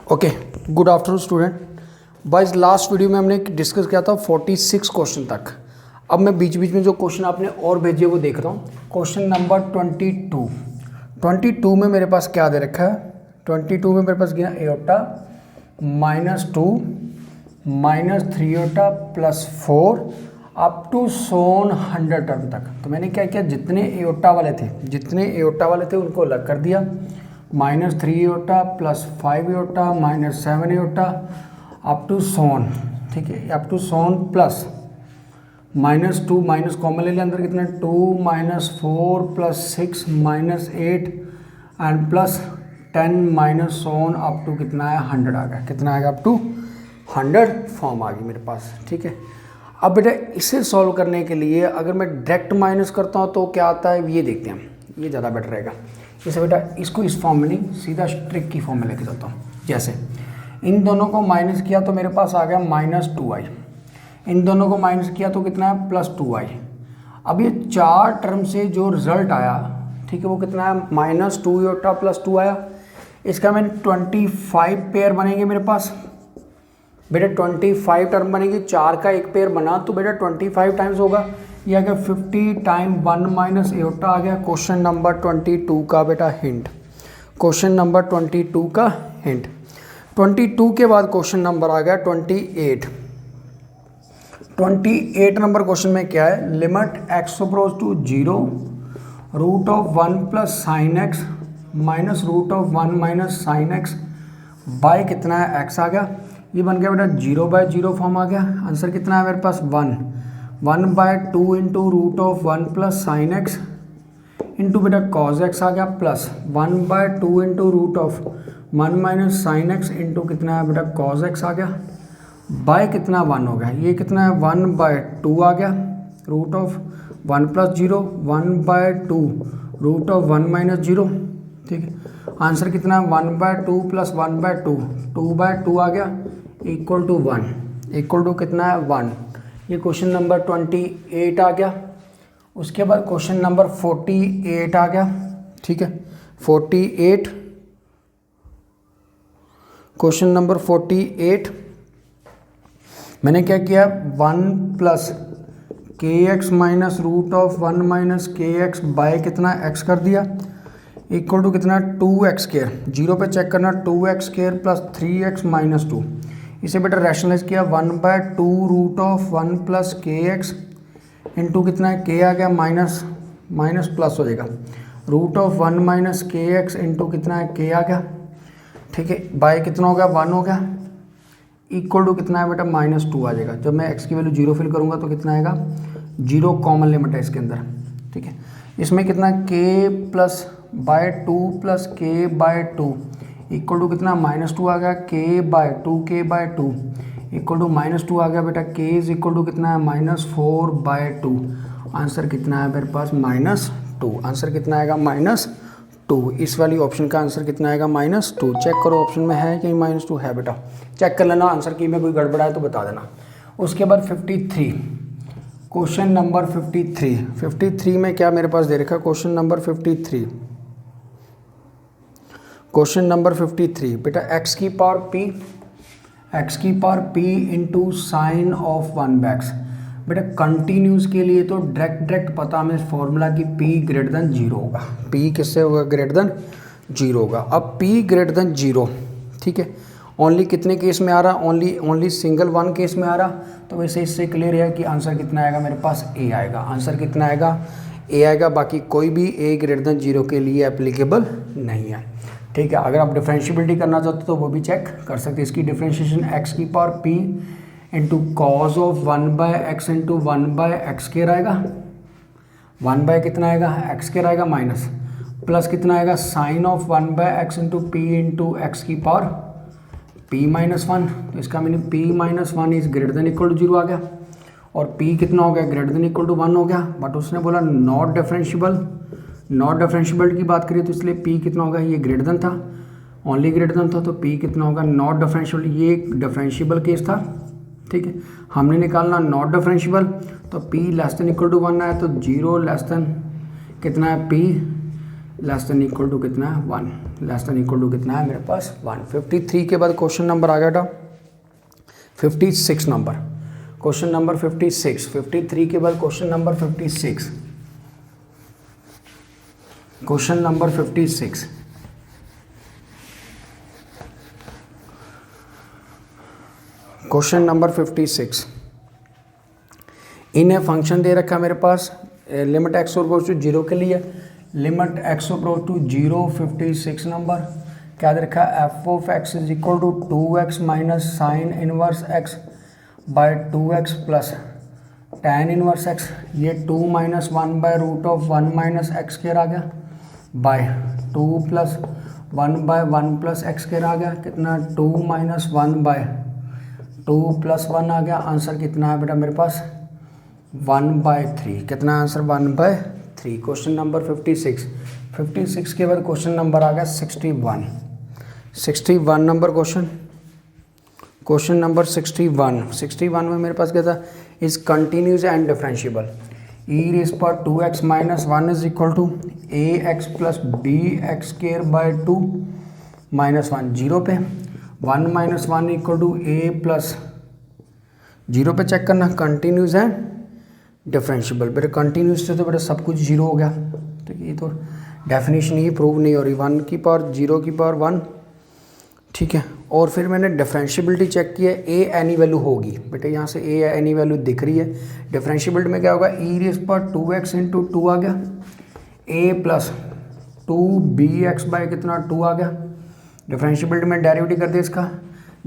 Okay, good afternoon student. Boys last video में हमने discuss किया था 46 क्वेश्चन तक। अब मैं बीच बीच में जो क्वेश्चन आपने और भेजे वो देख रहा हूँ। क्वेश्चन नंबर 22 में मेरे पास क्या दे रखा है। 22 में मेरे पास गया एओटा -2 -3 एओटा +4 अप टू सोन 100 टर्म तक। तो मैंने क्या किया, जितने एओटा वाले थे उनको अलग कर दिया। -3 एओटा +5 एओटा -7 एओटा अप टू सोन, ठीक है, up to so on plus -2 minus common ले लिया अंदर, कितना 2 -4 +6 -8 एंड +10 सोन अप टू कितना है 100 आ गया। कितना आएगा, अप टू 100 फॉर्म आ गई मेरे पास। ठीक है, अब बेटा इसे सॉल्व करने के लिए अगर मैं डायरेक्ट माइनस करता हूँ तो क्या आता है ये देखते हैं, ये ज़्यादा बेटर रहेगा। जैसे बेटा इसको इस फॉर्म में नहीं, सीधा स्ट्रिक की फॉर्म में लेके चलता हूँ। जैसे इन दोनों को माइनस किया तो मेरे पास आ गया -2i, इन दोनों को माइनस किया तो कितना है +2i। अब ये चार टर्म से जो रिजल्ट आया, ठीक है, वो कितना है -2 एओटा +2 आया। इसका मैं 25 पेयर बनेंगे मेरे पास बेटा, 25 टर्म बनेगी, चार का एक पेयर बना तो बेटा 25 टाइम्स होगा। ये आ गया 50 टाइम 1 माइनस एओटा आ गया। क्वेश्चन नंबर 22 का बेटा हिंट, क्वेश्चन नंबर 22 का हिंट। 22 के बाद क्वेश्चन नंबर आ गया 28 नंबर क्वेश्चन में क्या है, limit x approach to 0 √1 + sin x minus √1 minus sin x by कितना है x आ गया। ये बन गया बेटा 0/0 फॉर्म आ गया। आंसर कितना है मेरे पास 1/2 इंटू √1 + sin x इंटू बेटा cos x आ गया, plus 1/2 into √1 minus sin x into कितना है बेटा cos x आ गया, बाय कितना 1 हो गया। ये कितना है 1/2 आ गया, √1 + 0 1/2 √1 माइनस 0। ठीक है, आंसर कितना है 1/2 + 1/2 2/2 आ गया इक्वल टू 1, इक्वल टू कितना है 1। ये क्वेश्चन नंबर 28 आ गया। उसके बाद क्वेश्चन नंबर 48 आ गया। ठीक है, 48 क्वेश्चन नंबर 48 मैंने क्या किया, 1 + kx minus √1 minus kx by कितना x कर दिया, इक्वल टू कितना 2x², जीरो पे चेक करना, 2x² + 3x - 2। इसे बेटा रैशनलाइज किया 1/2 √1 + kx इंटू कितना है k आ गया माइनस प्लस हो जाएगा, √1 माइनस kx इंटू कितना है k आ गया। ठीक है, बाय कितना हो गया 1 हो गया, इक्वल टू कितना है बेटा -2 आ जाएगा। जब मैं x की वैल्यू 0 फिल करूँगा तो कितना आएगा 0, कॉमन लिमिट है इसके अंदर। ठीक है, इसमें कितना k +/2 + k/2 इक्वल टू कितना -2 आ गया, k/2 इक्वल टू -2 आ गया बेटा, k इज इक्वल टू कितना है -4/2। आंसर कितना है मेरे पास -2। आंसर कितना आएगा -2। इस वाली ऑप्शन का आंसर कितना आएगा -2। चेक करो ऑप्शन में है कि -2 है बेटा, चेक कर लेना, आंसर की में कोई गड़बड़ा है तो बता देना। उसके बाद 53 क्वेश्चन नंबर 53 में क्या मेरे पास दे रखा है, क्वेश्चन नंबर 53 बेटा x की power p into sine of 1/x। बेटा कंटिन्यूस के लिए तो डायरेक्ट पता हमें फॉर्मूला की p > 0 होगा। p किससे होगा, >0 होगा। अब p > 0, ठीक है, ओनली कितने केस में आ रहा, ओनली सिंगल 1 केस में आ रहा। तो वैसे इससे क्लियर है कि आंसर कितना आएगा मेरे पास a आएगा। आंसर कितना आएगा a आएगा, बाकी कोई भी a > 0 के लिए एप्लीकेबल नहीं है। ठीक है, अगर आप डिफरेंशिएबिलिटी करना चाहते हो तो वो भी चेक कर सकते हैं। इसकी डिफरेंशिएशन x की power p into cos of 1/x into 1/x² आएगा, 1 कितना आएगा x² आएगा माइनस, प्लस कितना आएगा sine of 1/x into p into x की पावर p -1। तो इसका meaning p -1 is > equal to 0 आ गया, और p कितना हो गया > इक्वल टू 1 हो गया। बट उसने बोला नॉट डिफरेंशिएबल की बात करिए तो इसलिए p कितना होगा, ये ग्रेटर था, ओनली ग्रेटर था, तो p कितना होगा नॉट डिफरेंशिएबल। ये डिफरेंशिएबल केस था, ठीक है, हमने निकालना नॉट डिफरेंशिएबल, तो p < = 1 आया, तो 0 < कितना है p less than equal to कितना है 1, लेस देन इक्वल टू कितना है मेरे पास 1। 53 के बाद क्वेश्चन नंबर आ गया था 56 नंबर, क्वेश्चन नंबर 56। 53 के बाद question number 56, question number 56। Question number 56, इन्हें फंक्शन दे रखा है मेरे पास limit x approach to zero के लिए, limit x approach to zero. 56 number क्या दे रखा है, f of x is equal to 2x minus sine inverse x by 2x plus tan inverse x. ये 2 minus 1 by root of 1 minus x square आ गया by 2 plus 1 by 1 plus x square आ गया, कितना 2 माइनस 1 बाय 2 प्लस 1 आ गया। Answer कितना है बेटा मेरे पास 1/3, कितना आंसर 1/3। Question number 56। 56 के बाद क्वेश्चन नंबर आ गया 61। 61 नंबर क्वेश्चन, क्वेश्चन नंबर 61। 61 में मेरे पास क्या था, is continuous and differentiable. E raise power 2x minus 1 is equal to a x plus b x square by 2 minus 1 zero पे, 1 minus 1 equal to a plus zero पे check करना, continuous है differentiable. बेटा कंटिन्यूस से तो बेटा सब कुछ जीरो हो गया, तो ये तो डेफिनेशन ही प्रूव नहीं हो रही। 1 की पावर 0 की पावर 1, ठीक है। और फिर मैंने डिफरेंशिएबिलिटी चेक की है, ए एनी वैल्यू होगी बेटा, यहाँ से ए एनी वैल्यू दिख रही है। डिफरेंशिएबिलिटी में क्या होगा, ई रेज़ पावर 2x इंटू 2 आ गया, ए प्लस 2bx बाय कितना 2 आ गया। डिफरेंशिएबिलिटी में डेरिवेटिव कर दे इसका,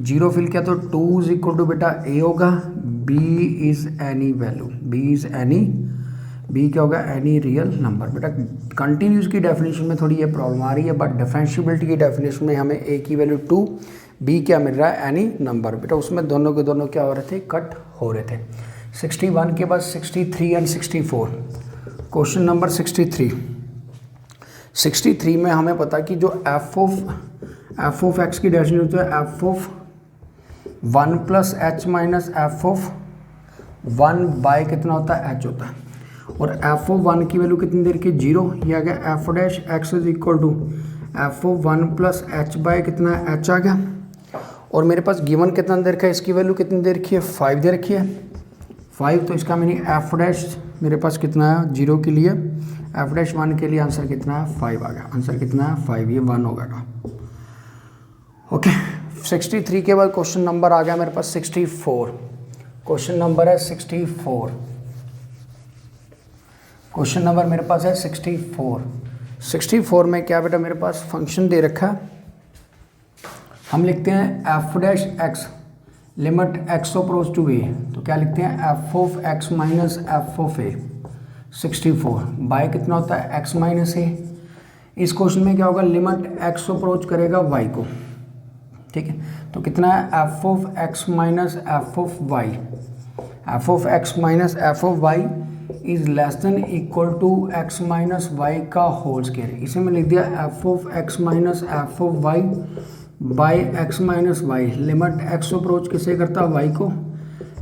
जीरो फिल किया तो 2 इज इक्वल टू बेटा ए होगा, b is any value, b is any, b क्या होगा एनी रियल नंबर। बेटा कंटिन्यूस की डेफिनेशन में थोड़ी ये प्रॉब्लम आ रही है, बट डिफरेंशिएबिलिटी की डेफिनेशन में हमें ए की वैल्यू 2, बी क्या मिल रहा है एनी नंबर। बेटा उसमें दोनों के दोनों क्या हो रहे थे, कट हो रहे थे। 61 के बाद 63 एंड 64, क्वेश्चन नंबर 63। 63 में हमें पता कि जो एफ ऑफ एक्स की डेफिनेशन होती है f of 1 plus h minus f of 1 by कितना होता है एच होता है, और एफ ऑफ 1 की वैल्यू कितनी देर की 0, ये आ गया f dash x is equal to f of 1 plus h by कितना एच आ गया। और मेरे पास गिवन कितना देर का, इसकी वैल्यू कितनी देर की है 5 दे रखी है 5, तो इसका मीनिंग एफ डैश मेरे पास कितना है 0 के लिए, एफ डैश 1 के लिए आंसर कितना है 5 आ गया। आंसर कितना है 5, ये 1 होगा। ओके 63 के बाद क्वेश्चन नंबर आ गया मेरे पास 64। क्वेश्चन नंबर है 64, क्वेश्चन नंबर मेरे पास है 64। 64 में क्या बेटा मेरे पास फंक्शन दे रखा है, हम लिखते हैं f dash x limit x approach to a, तो क्या लिखते हैं f of x minus f of a 64 by कितना होता है एक्स माइनस ए। इस क्वेश्चन में क्या होगा, लिमिट एक्स अप्रोच करेगा वाई को, ठीक है। तो कितना है f of x minus f of y, f of x minus f of y is less than equal to x minus y का होल स्क्वायर। इसे मैं लिख दिया f of x minus f of y by x minus y, limit x approach किसे करता है y को,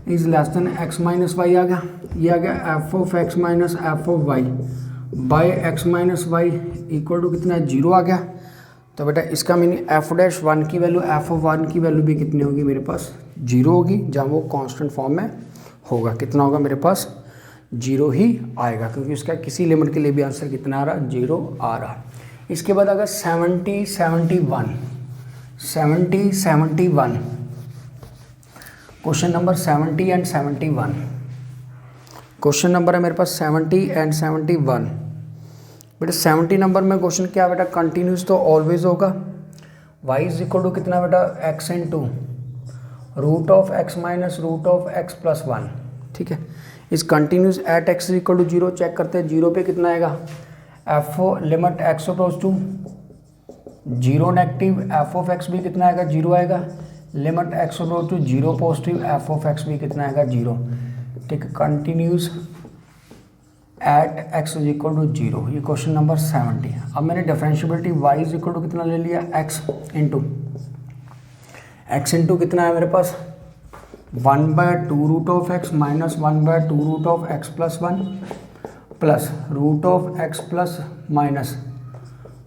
is less than x minus y आ गया। ये आ गया f of x minus f of y by x minus y equal to कितना 0 आ गया। तो बेटा इसका मीनिंग एफ डैश 1 की वैल्यू एफ ऑफ 1 की वैल्यू भी कितनी होगी मेरे पास 0 होगी, जहाँ वो कांस्टेंट फॉर्म में होगा। कितना होगा मेरे पास 0 ही आएगा, क्योंकि उसका किसी लिमिट के लिए भी आंसर कितना आ रहा 0 आ रहा। इसके बाद अगर 70 71 question number 70 and 71, question number है मेरे पास 70 एंड 71। बेटा 70 नंबर में क्वेश्चन क्या बेटा, कंटिन्यूस तो ऑलवेज होगा, y इज इक्वल टू कितना बेटा x into root of x minus root of x plus 1, ठीक है। इस continuous at x is equal to 0 check करते हैं, 0 पे कितना आएगा f limit x approach to 0 negative, f of x भी कितना आएगा 0 आएगा, limit x approach to 0 positive, f of x भी कितना आएगा 0, ठीक है। Continuous at x is equal to 0, ये क्वेश्चन नंबर 70। अब मैंने differentiability y is equal to कितना ले लिया x इंटू कितना है मेरे पास 1/2 root of x minus 1/2 root of x plus 1 plus root of x plus minus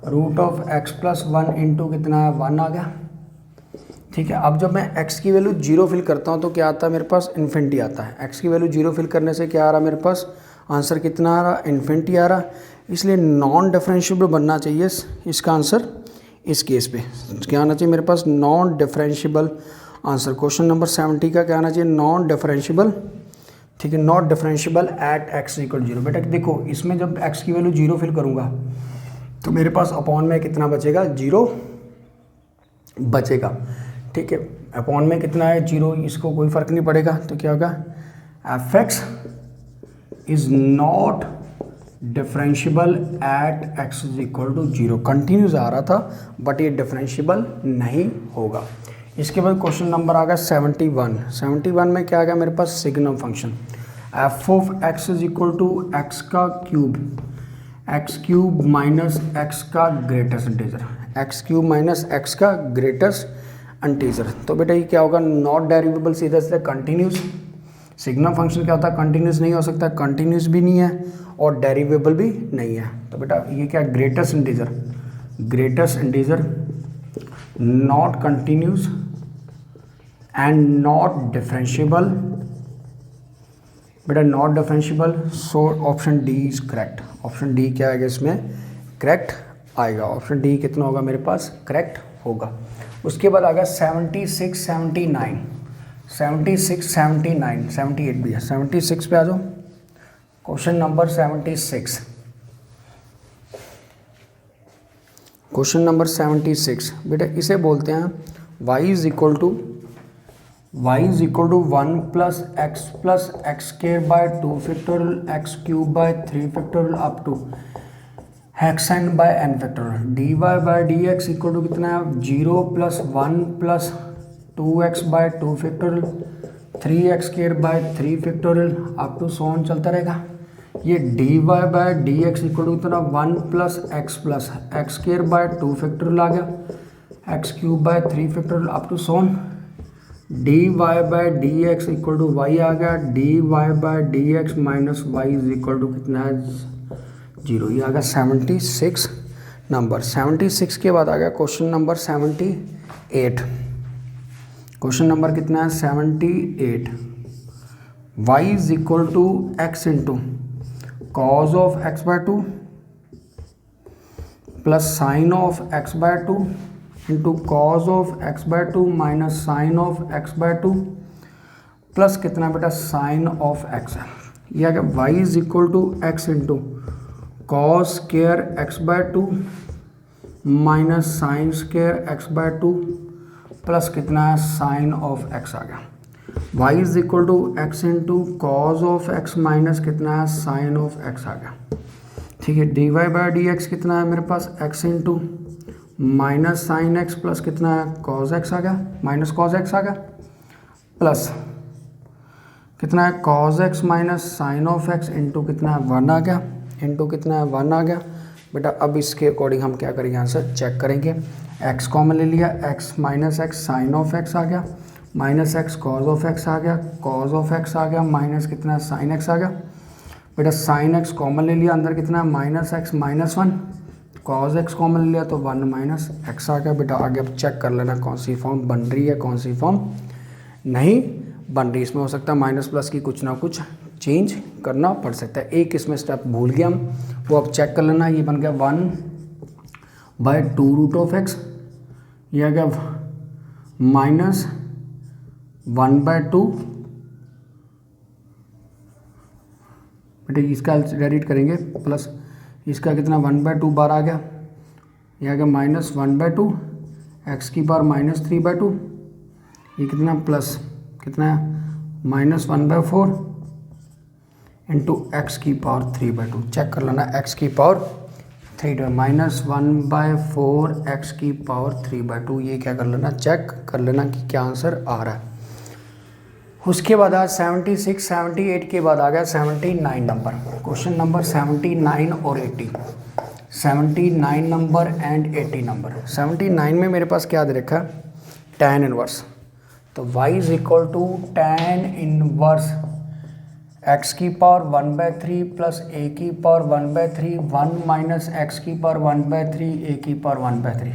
root of x plus one into कितना है 1 आ गया। ठीक है, अब जब मैं x की वैल्यू 0 फिल करता हूँ तो क्या आता है मेरे पास, इन्फिनिटी आता है। x की वैल्यू 0 फिल करने से क्या आ रहा है मेरे पास, आंसर कितना आ रहा, इन्फिनिटी आ रहा। इसलिए नॉन डिफरेंशिएबल बनना चाहिए इसका आंसर। इस केस पे क्या आना चाहिए मेरे पास, non differentiable answer. Question number 70 का क्या आना चाहिए, नॉन डिफरेंशिएबल। ठीक है, not differentiable at x equal 0। बेटा देखो इसमें जब x की वैल्यू 0 फिल करूँगा तो मेरे पास अपॉन में कितना बचेगा, 0 बचेगा। ठीक है, अपॉन में कितना है 0, इसको कोई फ़र्क नहीं पड़ेगा। तो क्या होगा, f x is not differentiable at x is equal to 0। Continuous आ रहा था बट ये डिफरेंशिएबल नहीं होगा। इसके बाद क्वेश्चन नंबर आ गया 71। 71 में क्या आ गया मेरे पास, signum function f of x is equal to x का क्यूब माइनस एक्स का greatest integer, x cube minus x का ग्रेटेस्ट इंटीजर। तो बेटा ये क्या होगा, नॉट डेरिवेबल, सीधा सीधा कंटिन्यूस। सिग्नम फंक्शन क्या होता है, कंटिन्यूस नहीं हो सकता, कंटिन्यूस भी नहीं है और डेरिवेबल भी नहीं है। तो बेटा ये क्या, greatest integer not continuous and not differentiable. बेटा not differentiable, so option D is correct. Option D क्या आएगा इसमें, करेक्ट आएगा। ऑप्शन डी कितना होगा मेरे पास, करेक्ट होगा। उसके बाद आ गया 76, 79, 76, 79, 78 भी है। 76 पे आ जाओ, क्वेश्चन नंबर 76। क्वेश्चन नंबर 76 बेटा इसे बोलते हैं y is equal to 1 plus x square by 2 factorial x cube by 3 factorial up to x n by n factorial. D y by d x equal to कितना है, 0 plus 1 plus 2x by 2 factorial 3x square by 3 factorial up to so on चलता रहेगा। ये d y by d x equal to कितना, 1 plus x square by 2 factorial आ गया, x cube by 3 factorial up to so on. D y by d x equal to y आ गया, d y by d x minus y is equal to कितना है, 0। ये आ गया 76 number. 76 के बाद आ गया क्वेश्चन नंबर 78। क्वेश्चन नंबर कितना है, 78। y is equal to x into cos of x by 2 plus sine of x by 2 into cos of x by 2 minus sine of x by 2 plus कितना बेटा, sign of x है। यह आ गया y is equal to x into cos square x by 2 minus sine square x by 2 plus कितना है, sine of x आ गया। y is equal to x into cos of x minus कितना है, साइन ऑफ एक्स आ गया। ठीक है, d y by d x कितना है मेरे पास, x into minus sine x plus कितना है, कॉज एक्स आ गया, माइनस कॉज एक्स आ गया, प्लस कितना है, cos x minus sine of x into कितना है, 1 आ गया, इंटू कितना है, 1 आ गया। बेटा अब इसके अकॉर्डिंग हम क्या करेंगे, आंसर चेक करेंगे। x कॉमन ले लिया, x minus x sine of x आ गया, minus x cos of x आ गया, कॉज ऑफ एक्स आ गया, माइनस कितना है, साइन एक्स आ गया। बेटा साइन एक्स कॉमन ले लिया, अंदर कितना है, minus x minus 1, cos x common ले लिया तो 1 माइनस एक्स आ गया। बेटा आगे अब चेक कर लेना कौन सी फॉर्म बन रही है, कौन सी फॉर्म नहीं बन रही। इसमें हो सकता है माइनस प्लस की कुछ ना कुछ चेंज करना पड़ सकता है। एक इसमें स्टेप भूल गया हम, वो अब चेक कर लेना। ये बन गया 1/2 रूट ऑफ एक्स, ये आ गया माइनस 1/2। बेटे इसका एडिट करेंगे, प्लस इसका कितना 1/2 बार आ गया, ये आ गया माइनस 1/2 एक्स की पावर माइनस 3/2, ये कितना प्लस कितना है, माइनस 1/4 इंटू एक्स की पावर 3/2। चेक कर लेना, एक्स की पावर 3 माइनस 1/4 एक्स की पावर 3/2। ये क्या कर लेना, चेक कर लेना कि क्या आंसर आ रहा है। उसके बाद आज 76, 78 के बाद आ गया 79 नंबर। क्वेश्चन नंबर 79 और 80, 79 नंबर एंड 80 नंबर। 79 में मेरे पास क्या दे रखा है, tan इनवर्स। तो y is equal to tan inverse x की पावर 1/3 प्लस ए की पावर 1/3, 1 माइनस एक्स की पावर 1/3 ए की power 1/3,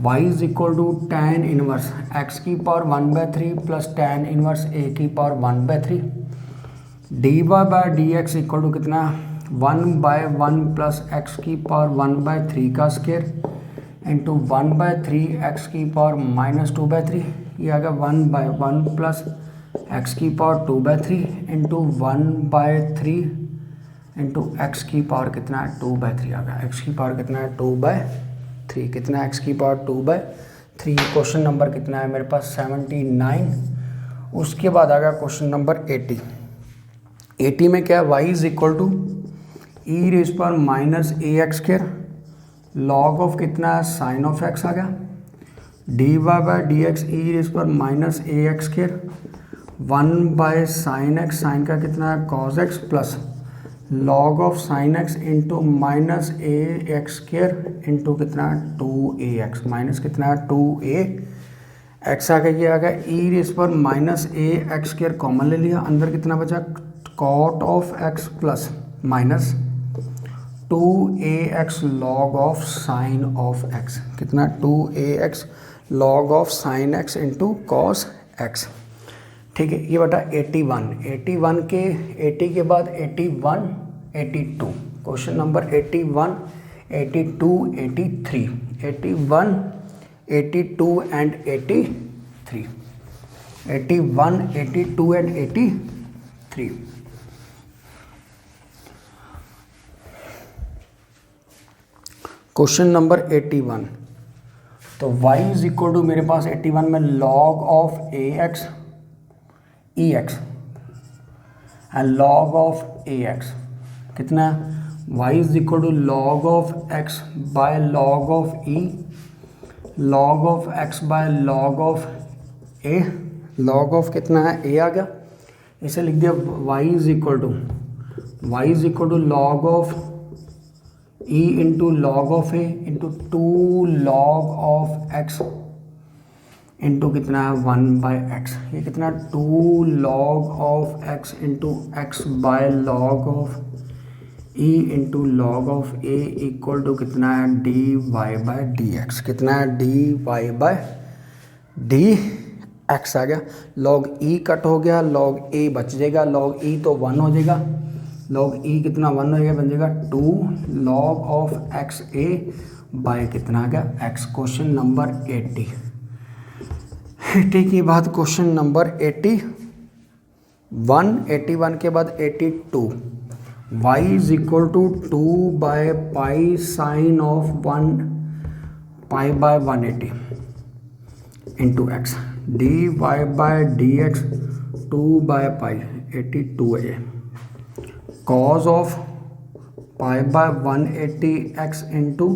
y is equal to tan inverse x की power 1/3 plus tan inverse a की power 1/3, d y by d x equal to कितना 1/1 plus x की power 1/3 का square into 1/3 x की power -2/3, ये आ गया 1/1 प्लस एक्स की पावर 2/3 इंटू 1/3 इंटू एक्स की पावर कितना है 2/3 आ गया। एक्स की पावर कितना है 2/3, कितना एक्स की पावर 2/3। क्वेश्चन नंबर कितना है मेरे पास 79। उसके बाद आ गया क्वेश्चन नंबर 80। 80 में क्या है y is equal to e raise पर minus a x square log of कितना है साइन ऑफ एक्स आ गया, d y by d x e raise पर minus a x square 1/sin x, sine का कितना है cos x plus log of sine x into minus a x square into कितना 2ax, minus कितना है 2ax आ गया। ये आ गया ई रेज पर minus a x square common ले लिया, अंदर कितना बचा cot of x plus minus 2ax log of sine of x, कितना 2ax log of sign x into cos x। ठीक है, ये बटा 81 के 80 के बाद 81 82, question number 81 82 83, 81 82 and 83, 81 82 and 83। Question number 81, तो y इज इक्वल टू मेरे पास 81 में log of a x e x and log of a x कितना y is equal to log of x by log of e, log of x by log of a, log of कितना है a आ गया, इसे लिख दिया y is equal to log of e into log of a into 2 log of x into कितना है 1/x, ये कितना 2 log of x into x by log of e into log of a equal to कितना है dy bye dx, कितना है dy bye dx आ गया। Log e cut हो गया, लॉग a बच जाएगा, लॉग e तो 1 हो जाएगा, लॉग e कितना 1 हो जाएगा, बन जाएगा 2 log of x a by कितना आ गया x। क्वेश्चन नंबर 80 के बाद क्वेश्चन नंबर 81 के बाद 82, y इज इक्वल टू 2/पाई sine of 1/180 into x, d y by d x 2/पाई 82a, cos of π/180 x into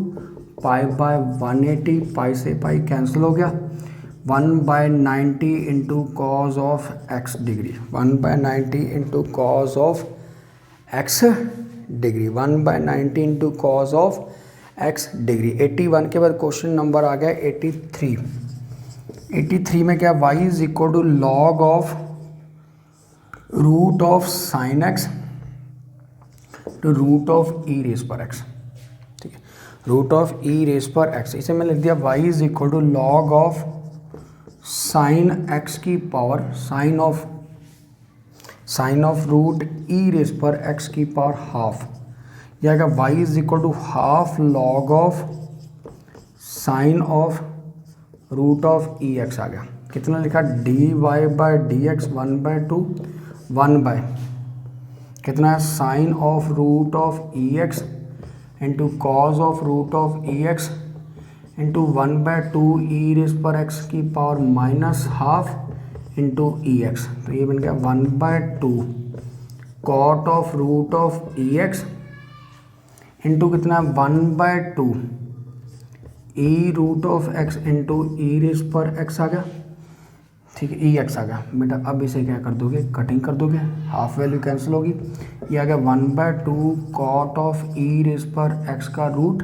π/180, pi से पाई कैंसिल हो गया, 1/90 into cos of x degree, 1/90 into cos of x degree, 1/90 into cos of x degree. 81 के बाद question number आ गया 83। 83 में क्या y is equal to log of root of sine x to root of e raise पर x, ठीक है, root of e raise पर x, इसे मैं लिख दिया y is equal to log of sine x की power sine of root e raise पर एक्स की पावर हाफ, यह आएगा y is equal to half log of sine of root of e x आ गया, कितना लिखा d y by d x 1/2 1 कितना है sine of root of e x into cos of root of e x into 1/2 e raise पर x की power -12 into e x, तो ये बन गया 1/2 cot of root of e x into कितना 1/2 e root of x into e raise पर x आ गया, ठीक है, ई एक्स आ गया बेटा। अब इसे क्या कर दोगे, कटिंग कर दोगे, हाफ वैल्यू कैंसिल होगी, ये आ गया 1/2 कॉट ऑफ ई रेज पर एक्स का रूट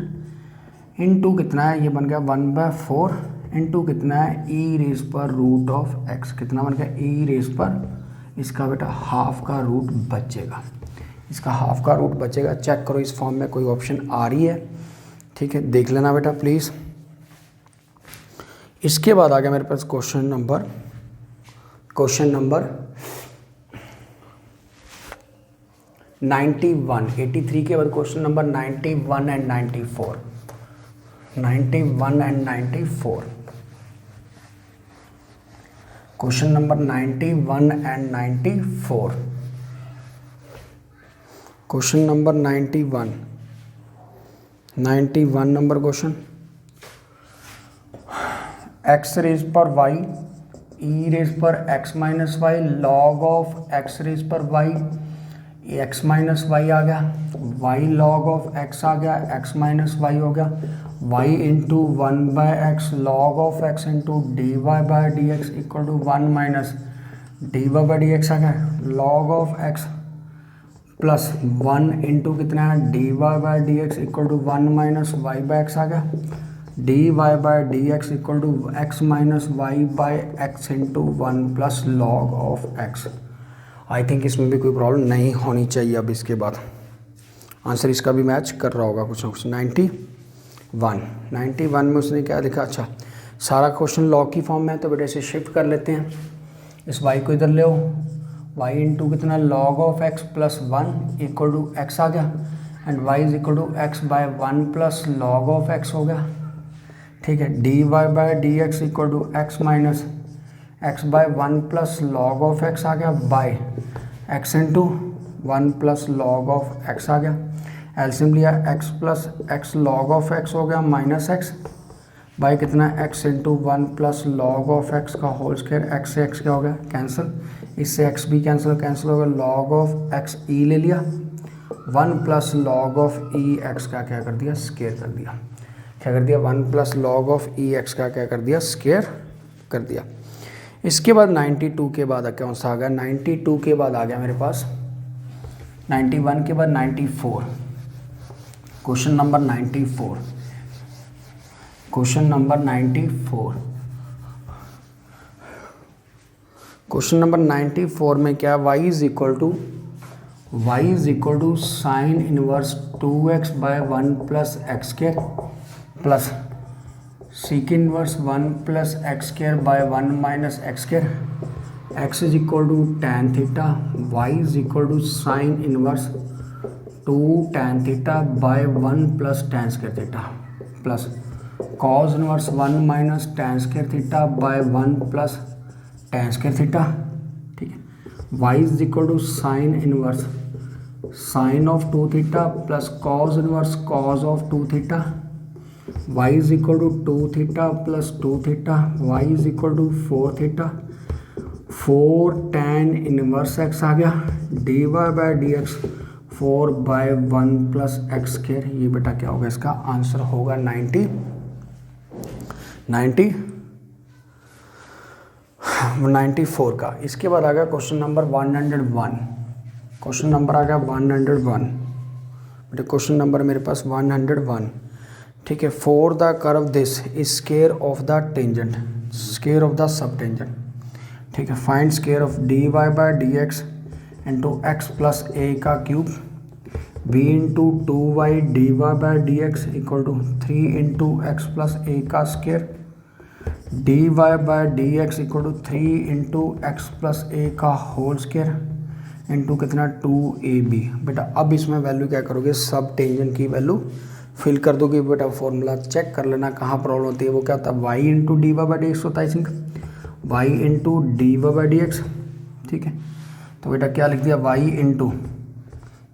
इंटू कितना है, ये बन गया 1/4 इंटू कितना है ई रेज पर रूट ऑफ एक्स, कितना बन गया ई रेज पर इसका बेटा हाफ का रूट बचेगा, इसका हाफ का रूट बचेगा। चेक करो इस फॉर्म में कोई ऑप्शन आ रही है, ठीक है, देख लेना बेटा प्लीज़। इसके बाद आ गया मेरे पास क्वेश्चन नंबर 91, 83 के बाद question number 91 and 94, 91 and 94, question number 91 and 94, question number 91 number question. X raise पर वाई ई रेज पर x minus y log of x raise पर वाई, एक्स माइनस वाई आ गया, वाई लॉग ऑफ एक्स आ गया, x minus y हो गया, y into 1/x log of x into d y by d x equal to 1 minus D y by d x आ गया, log of x plus 1 into कितना है d y by d x equal to 1 minus y by x आ गया, d y by d x equal to x minus y by x into 1 plus log of x. I think इसमें भी कोई problem नहीं होनी चाहिए। अब इसके बाद आंसर इसका भी मैच कर रहा होगा कुछ ना कुछ। 91 में उसने क्या लिखा, अच्छा सारा क्वेश्चन लॉग की फॉर्म में है तो बेटे इसे शिफ्ट कर लेते हैं। इस वाई को इधर ले आओ, वाई इंटू कितना log of x plus 1 equal to x आ गया and y is equal to x by 1 plus log of x हो गया, ठीक है। D y by d x equal to x minus x by 1 plus log of x आ गया by x into 1 plus log of x आ गया। LCM लिया x plus x log of x हो गया माइनस एक्स बाई कितना x into 1 plus log of x का whole square, x से एक्स क्या हो गया कैंसिल, इससे एक्स भी कैंसिल हो गया, लॉग ऑफ एक्स ई ले लिया, 1 plus log of e x का क्या कर दिया स्क्वायर कर दिया, क्या कर दिया 1 plus log of e x का क्या कर दिया स्क्वायर कर दिया। इसके बाद 92 के बाद कौन सा आ गया, 92 के बाद आ गया मेरे पास 91 के बाद 94, question number 94, question number 94, question number 94 में क्या y is equal to sine inverse 2x by 1 plus x square plus sec inverse 1 plus x square by 1 minus x square, x is equal to tan theta, y is equal to sine inverse 2 tan theta by 1 plus tan square theta plus cos inverse 1 minus tan square theta by 1 plus tan square theta, ठीक है। y is equal to sine inverse sine of 2 theta plus cos inverse cos of 2 theta, y is equal to 2 theta plus 2 theta, y is equal to 4 theta, 4 tan inverse x आ गया, dy by d x 4 by 1 plus x square. ये बेटा क्या होगा, इसका answer होगा 94 का। इसके बाद आ गया क्वेश्चन नंबर 101, क्वेश्चन नंबर आ गया 101 बेटा, क्वेश्चन नंबर मेरे पास 101, ठीक है। For the curve this square of the tangent, square of the subtangent, ठीक है। Find square of d y by d x into x plus a का cube, b into 2y d y by d x equal to 3 into x plus a का square, d y by d x equal to 3 into x plus a का whole square into कितना 2ab। बेटा अब इसमें value क्या करोगे, सब tangent की वैल्यू फिल कर दोगे। बेटा फॉर्मूला चेक कर लेना कहाँ प्रॉब्लम होती है, वो क्या होता है y into d y by d x होता है, I think y into d y by d x, ठीक है। तो बेटा क्या लिख दिया y into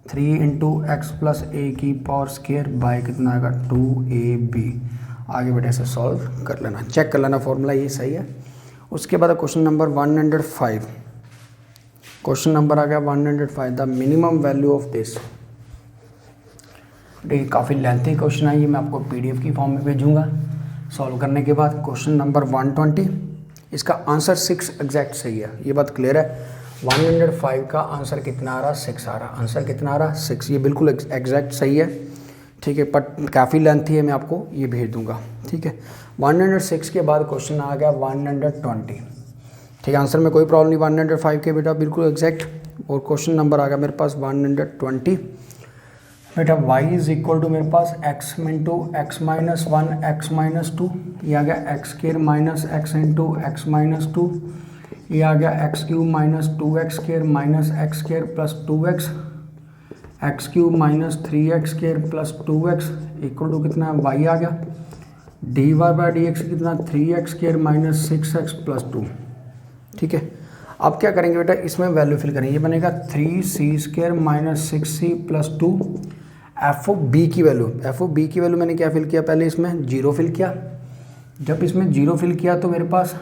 3 into x plus a की पावर स्क्वायर बाय कितना आएगा 2ab। आगे बेटा इसे सॉल्व कर लेना, चेक कर लेना फॉर्मूला ये सही है। उसके बाद क्वेश्चन नंबर 105, क्वेश्चन नंबर आ गया 105, the minimum value of this. देखिए काफ़ी लेंथी क्वेश्चन है ये, मैं आपको पीडीएफ की फॉर्म में भेजूंगा सॉल्व करने के बाद। क्वेश्चन नंबर 120, इसका आंसर 6 एग्जैक्ट सही है, ये बात क्लियर है। 105 का आंसर कितना आ रहा, 6 आ रहा, आंसर कितना आ रहा 6, ये बिल्कुल एग्जैक्ट सही है, ठीक है। बट काफ़ी लेंथी है, मैं आपको ये भेज दूंगा, ठीक है। 106 के बाद क्वेश्चन आ गया 120, ठीक है, आंसर में कोई प्रॉब्लम नहीं, 105 के बेटा बिल्कुल एग्जैक्ट। और क्वेश्चन नंबर आ गया मेरे पास 120 बेटा, y इज इक्वल टू मेरे पास x into x minus one x minus two, ये आ गया x square minus x into x minus two, ये आ गया x cube minus two x square minus x square plus two x, x cube minus three x square plus two x equal to कितना है y आ गया, d y by d x कितना three x square minus six x plus two. ठीक है, अब क्या करेंगे बेटा, इसमें वैल्यू फिल करेंगे, ये बनेगा three c square minus six c plus two. F of b की वैल्यू मैंने क्या फिल किया, पहले इसमें जीरो फिल किया। जब इसमें जीरो फिल किया तो मेरे पास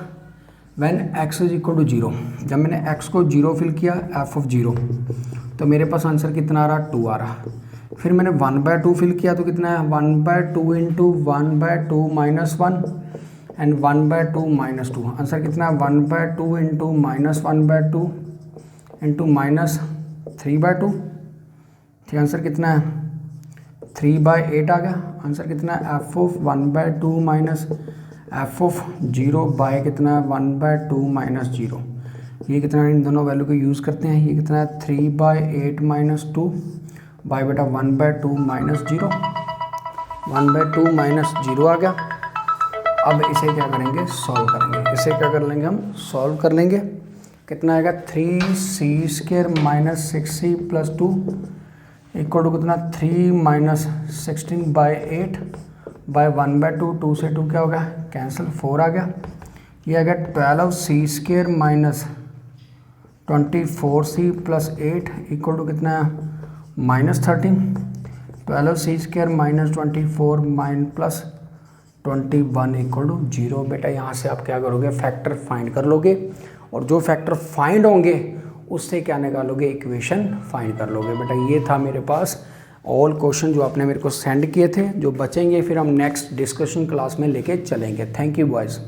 when x is equal to zero, जब मैंने एक्स को जीरो फिल किया एफ ऑफ जीरो, तो मेरे पास आंसर कितना आ रहा, टू आ रहा। फिर मैंने वन बाय टू फिल किया तो कितना है, one by two into one by two minus one and one by two minus two, answer कितना है, one by two into minus one by two into minus three by two. ठीक, answer कितना है, three by eight आ गया। Answer कितना है, f of one by two minus f of zero by कितना है, one by two minus zero. ये कितना है, इन दोनों वैल्यू को यूज़ करते हैं, ये कितना है, three by eight minus two by बेटा one by two minus zero, one by two minus zero आ गया। अब इसे क्या करेंगे, सॉल्व करेंगे। इसे क्या कर लेंगे, हम सॉल्व कर लेंगे। कितना आएगा, three c square minus six c plus two equal to कितना, three minus sixteen by eight by one by two, two से टू क्या हो गया, कैंसिल, फोर आ गया। ये आ गया twelve c square minus twenty four c plus eight equal to कितना है, minus thirteen. Twelve c square minus twenty four mine plus twenty one equal to zero. बेटा यहाँ से आप क्या करोगे, फैक्टर फाइंड कर लोगे, और जो फैक्टर फाइंड होंगे उससे क्या निकालोगे, इक्वेशन फाइंड कर लोगे। बेटा ये था मेरे पास ऑल क्वेश्चन जो आपने मेरे को सेंड किए थे, जो बचेंगे फिर हम नेक्स्ट डिस्कशन क्लास में लेके चलेंगे। Thank you boys.